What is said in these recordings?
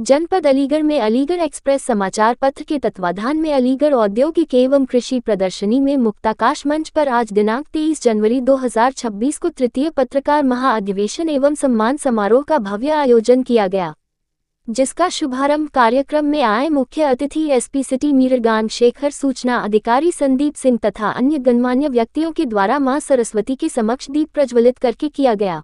जनपद अलीगढ़ में अलीगढ़ एक्सप्रेस समाचार पत्र के तत्वाधान में अलीगढ़ औद्योगिक एवं कृषि प्रदर्शनी में मुक्ताकाश मंच पर आज दिनांक 23 जनवरी 2026 को तृतीय पत्रकार महाअधिवेशन एवं सम्मान समारोह का भव्य आयोजन किया गया, जिसका शुभारंभ कार्यक्रम में आए मुख्य अतिथि एसपी सिटी मीरगान शेखर, सूचना अधिकारी संदीप सिंह तथा अन्य गणमान्य व्यक्तियों के द्वारा मां सरस्वती के समक्ष दीप प्रज्वलित करके किया गया।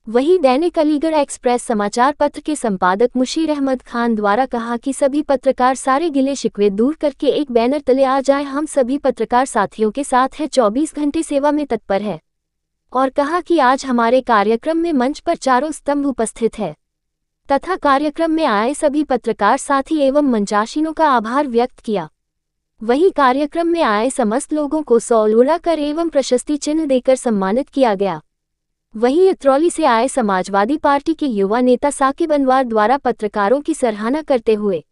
वहीं दैनिक अलीगढ़ एक्सप्रेस समाचार पत्र के संपादक मुशीर अहमद खान द्वारा कहा कि सभी पत्रकार सारे गिले शिकवे दूर करके एक बैनर तले आ जाएं। हम सभी पत्रकार साथियों के साथ है, 24 घंटे सेवा में तत्पर है, और कहा कि आज हमारे कार्यक्रम में मंच पर चारों स्तंभ उपस्थित है तथा कार्यक्रम में आए सभी पत्रकार साथी एवं मंचासीनों का आभार व्यक्त किया। वहीं कार्यक्रम में आए समस्त लोगों को सौलूड़ा कर एवं प्रशस्ति चिन्ह देकर सम्मानित किया गया। वहीं इतरौली से आए समाजवादी पार्टी के युवा नेता साकिब अनवार द्वारा पत्रकारों की सराहना करते हुए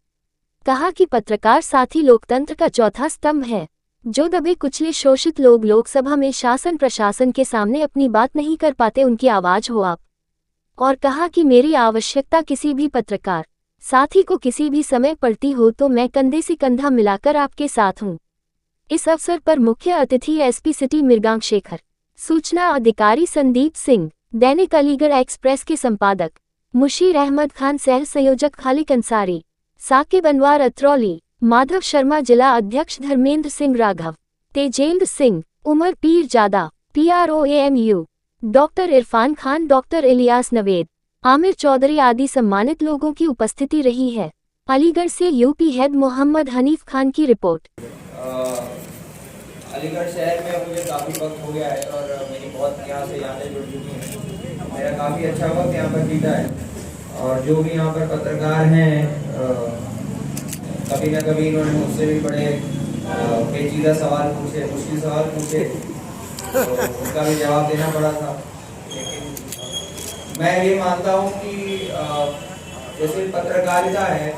कहा कि पत्रकार साथी लोकतंत्र का चौथा स्तंभ है, जो दबे कुचले शोषित लोग लोकसभा में शासन प्रशासन के सामने अपनी बात नहीं कर पाते, उनकी आवाज हो आप। और कहा कि मेरी आवश्यकता किसी भी पत्रकार साथी को किसी भी समय पड़ती हो तो मैं कंधे से कंधा मिलाकर आपके साथ हूं। इस अवसर पर मुख्य अतिथि एसपी सिटी मीरगान शेखर, सूचना अधिकारी संदीप सिंह, दैनिक अलीगढ़ एक्सप्रेस के संपादक मुशीर अहमद खान, सह संयोजक खालिक अंसारी, साकिब अनवार अतरौली, माधव शर्मा, जिला अध्यक्ष Dharmendra Singh Raghav, Tejendra Singh, Umar Pirzada, PROAMU, doctor Irfan Khan, doctor Ilyas Naved, Aamir Chaudhary आदि सम्मानित लोगों की उपस्थिति रही है। अलीगढ़ से यूपी हेड मोहम्मद हनीफ खान की रिपोर्ट। अलीगढ़ शहर में मुझे काफ़ी वक्त हो गया है और मेरी बहुत यहाँ से यादें जुड़ चुकी हैं। मेरा काफ़ी अच्छा वक्त यहाँ पर बीता है और जो भी यहाँ पर पत्रकार हैं कभी ना कभी इन्होंने मुझसे भी बड़े पेचीदा सवाल पूछे, मुश्किल सवाल पूछे, तो उनका भी जवाब देना पड़ा था। लेकिन मैं ये मानता हूँ कि जैसे पत्रकारिता है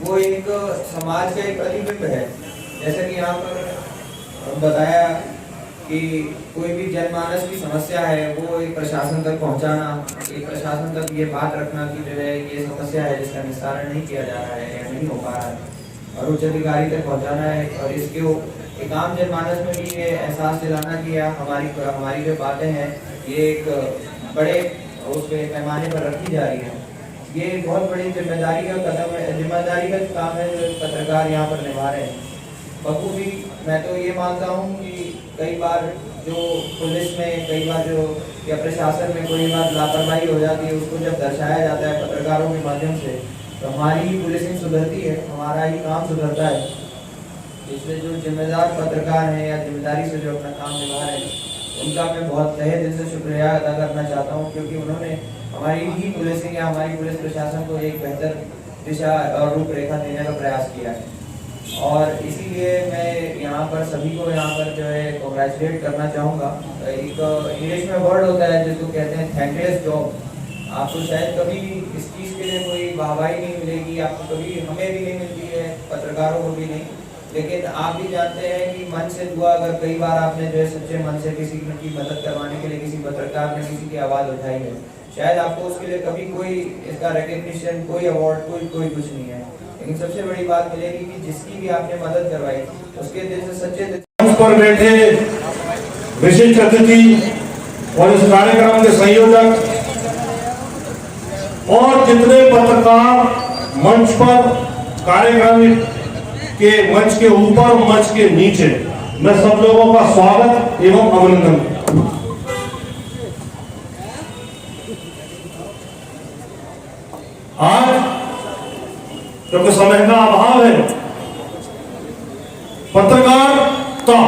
वो एक समाज का एक प्रतिबिंब है। जैसे कि यहाँ पर बताया कि कोई भी जनमानस की समस्या है वो एक प्रशासन तक पहुंचाना, एक प्रशासन तक ये बात रखना कि जो है ये समस्या है जिसका निस्तारण नहीं किया जा रहा है या नहीं हो पा रहा है, और उच्च अधिकारी तक पहुंचाना है, और इसके एक आम जनमानस में भी ये एहसास दिलाना कि हमारी जो बातें हैं ये एक बड़े उस पैमाने पर रखी जा रही है। ये बहुत बड़ी जिम्मेदारी का कदम है, जिम्मेदारी का काम है जो पत्रकार यहाँ पर निभा रहे हैं बखूबी। मैं तो ये मानता हूँ कि कई बार जो पुलिस में कई बार जो या प्रशासन में कोई बार लापरवाही हो जाती है, उसको जब दर्शाया जाता है पत्रकारों के माध्यम से, तो हमारी ही पुलिसिंग सुधरती है, हमारा ही काम सुधरता है। इसलिए जो जिम्मेदार पत्रकार हैं या जिम्मेदारी से जो अपना काम निभा रहे हैं, उनका मैं बहुत तहे दिल से शुक्रिया अदा करना चाहता हूँ, क्योंकि उन्होंने हमारी ही पुलिसिंग या हमारी पुलिस प्रशासन को एक बेहतर दिशा और रूपरेखा देने का प्रयास किया है। और इसीलिए मैं यहाँ पर सभी को यहाँ पर जो है कॉन्ग्रेचुलेट करना चाहूँगा। एक इंग्लिश में वर्ड होता है जिसको कहते हैं थैंकलेस जॉब। आपको शायद कभी इस चीज़ के लिए कोई वाहवाही नहीं मिलेगी, आपको कभी, हमें भी नहीं मिलती है, पत्रकारों को भी नहीं, लेकिन आप भी जानते हैं कि मन से दुआ, अगर कई बार आपने जो है सच्चे मन से किसी की मदद करवाने के लिए किसी पत्रकार ने किसी की आवाज़ उठाई है, शायद आपको उसके लिए कभी कोई इसका रिकग्निशन, कोई अवार्ड, कोई कुछ नहीं है, लेकिन सबसे बड़ी बात मिलेगी कि जिसकी भी आपने मदद करवाई उसके दिल से सच्चे दिल पर बैठे विशिष्ट अतिथि और इस कार्यक्रम के संयोजक और जितने पत्रकार मंच पर, कार्यक्रम के मंच के ऊपर, मंच के नीचे, मैं सब लोगों का स्वागत एवं अभिनंदन। आज क्योंकि समय का अभाव है, पत्रकारिता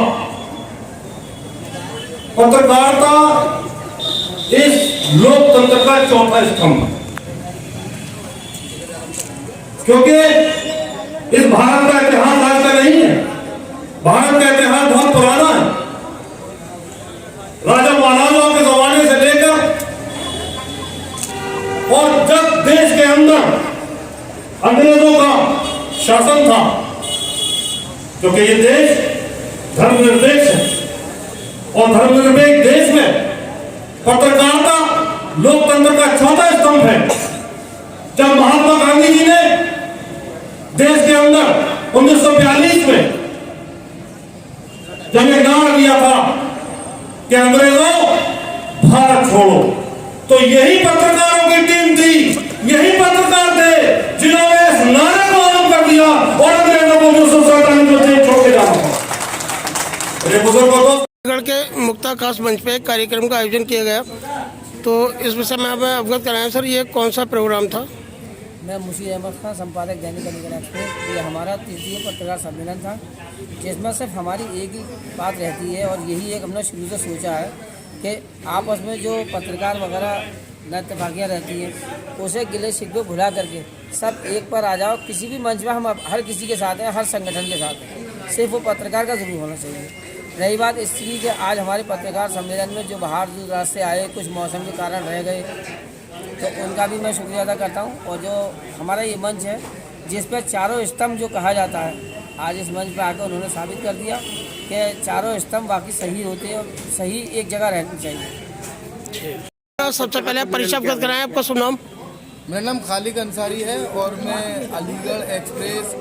इस लोकतंत्र का चौथा स्तंभ, क्योंकि इस भारत का इतिहास आज का नहीं है। भारत का इतिहास बहुत पुराना है। राजा महाराजाओं के जमाने से लेकर, और जब देश के अंदर अंग्रेजों का शासन था, क्योंकि ये देश धर्मनिरपेक्ष है, और धर्मनिरपेक्ष देश में पत्रकारिता लोकतंत्र का चौथा स्तंभ है। जब महात्मा गांधी जी ने देश के अंदर 1942 में जब ये नारा दिया था कि अंग्रेजों भारत छोड़ो, तो यही पत्रकारों की टीम थी, यही पत्रकार थे जिन्होंने इस नारे को आम कर दिया और अंग्रेजों को 1947 में छोड़ के जाना था। ये बुजुर्गों को अलीगढ़ के मुक्ताकाश मंच पे एक कार्यक्रम का आयोजन किया गया, तो इस विषय में आप अवगत कराएं सर, ये कौन सा प्रोग्राम था? मैं मुशीर अहमद खान, संपादक दैनिक अलीगढ़ एक्सप्रेस। ये हमारा तृतीय पत्रकार सम्मेलन था, जिसमें सिर्फ हमारी एक ही बात रहती है और यही एक हमने शुरू से सोचा है कि आपस में जो पत्रकार वगैरह नतफाकियाँ रहती हैं उसे गिले शिकवे भुला करके सब एक पर आ जाओ। किसी भी मंच में हम हर किसी के साथ हैं, हर संगठन के साथ हैं, सिर्फ वो पत्रकार का जरूर होना चाहिए। रही बात इसकी कि आज हमारे पत्रकार सम्मेलन में जो बाहर दूर दराज से आए, कुछ मौसम के कारण रह गए, तो उनका भी मैं शुक्रिया अदा करता हूं। और जो हमारा ये मंच है जिस पर चारों स्तंभ जो कहा जाता है, आज इस मंच पर आकर उन्होंने साबित कर दिया कि चारों स्तंभ वाकई सही होते हैं और सही एक जगह रहनी चाहिए। सबसे पहले आप परिचय अवगत कराएं, आपका शुभ नाम? मेरा नाम खालिद अंसारी है और मैं अलीगढ़ एक्सप्रेस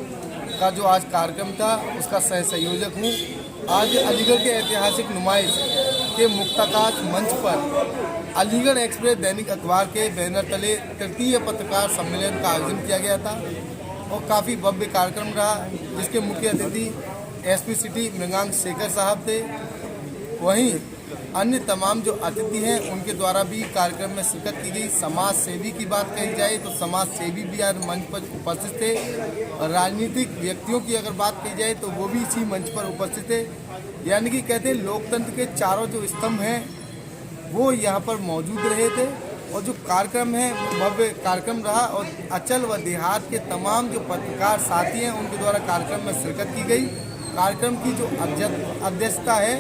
का जो आज कार्यक्रम था उसका सह संयोजक हूँ। आज अलीगढ़ के ऐतिहासिक नुमाइश के मुक्ताकाश मंच पर अलीगढ़ एक्सप्रेस दैनिक अखबार के बैनर तले तृतीय पत्रकार सम्मेलन का आयोजन किया गया था और काफ़ी भव्य कार्यक्रम रहा, जिसके मुख्य अतिथि एसपी सिटी मृगांक शेखर साहब थे। वहीं अन्य तमाम जो अतिथि हैं उनके द्वारा भी कार्यक्रम में शिरकत की गई। समाज सेवी की बात कही जाए तो समाज सेवी भी आज मंच पर उपस्थित थे। राजनीतिक व्यक्तियों की अगर बात की जाए तो वो भी इसी मंच पर उपस्थित थे। यानी कि कहते हैं लोकतंत्र के चारों जो स्तंभ हैं वो यहाँ पर मौजूद रहे थे और जो कार्यक्रम है वो भव्य कार्यक्रम रहा और अचल व देहात के तमाम जो पत्रकार साथी हैं उनके द्वारा कार्यक्रम में शिरकत की गई। कार्यक्रम की जो अध्यक्षता है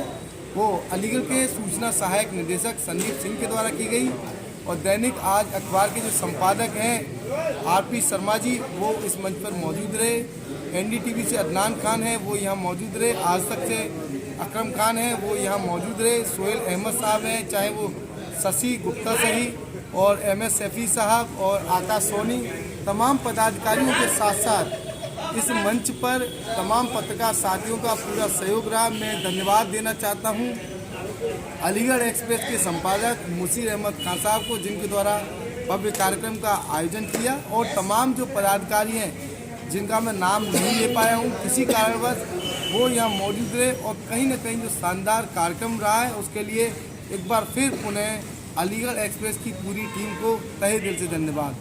वो अलीगढ़ के सूचना सहायक निदेशक संदीप सिंह के द्वारा की गई और दैनिक आज अखबार के जो संपादक हैं आरपी शर्मा जी वो इस मंच पर मौजूद रहे। एनडीटीवी से अदनान खान है वो यहाँ मौजूद रहे। आज तक से अकरम खान है वो यहाँ मौजूद रहे। सोहेल अहमद साहब हैं, चाहे वो शशि गुप्ता सही और MS सैफी साहब और आकाश सोनी, तमाम पदाधिकारियों के साथ साथ इस मंच पर तमाम पत्रकार साथियों का पूरा सहयोग रहा। मैं धन्यवाद देना चाहता हूं अलीगढ़ एक्सप्रेस के संपादक मुशीर अहमद खान साहब को, जिनके द्वारा भव्य कार्यक्रम का आयोजन किया, और तमाम जो पदाधिकारी हैं जिनका मैं नाम नहीं ले पाया हूं किसी कारणवश, वो यहाँ मौजूद रहे और कहीं ना कहीं जो शानदार कार्यक्रम रहा है उसके लिए एक बार फिर पुनः अलीगढ़ एक्सप्रेस की पूरी टीम को तहे दिल से धन्यवाद।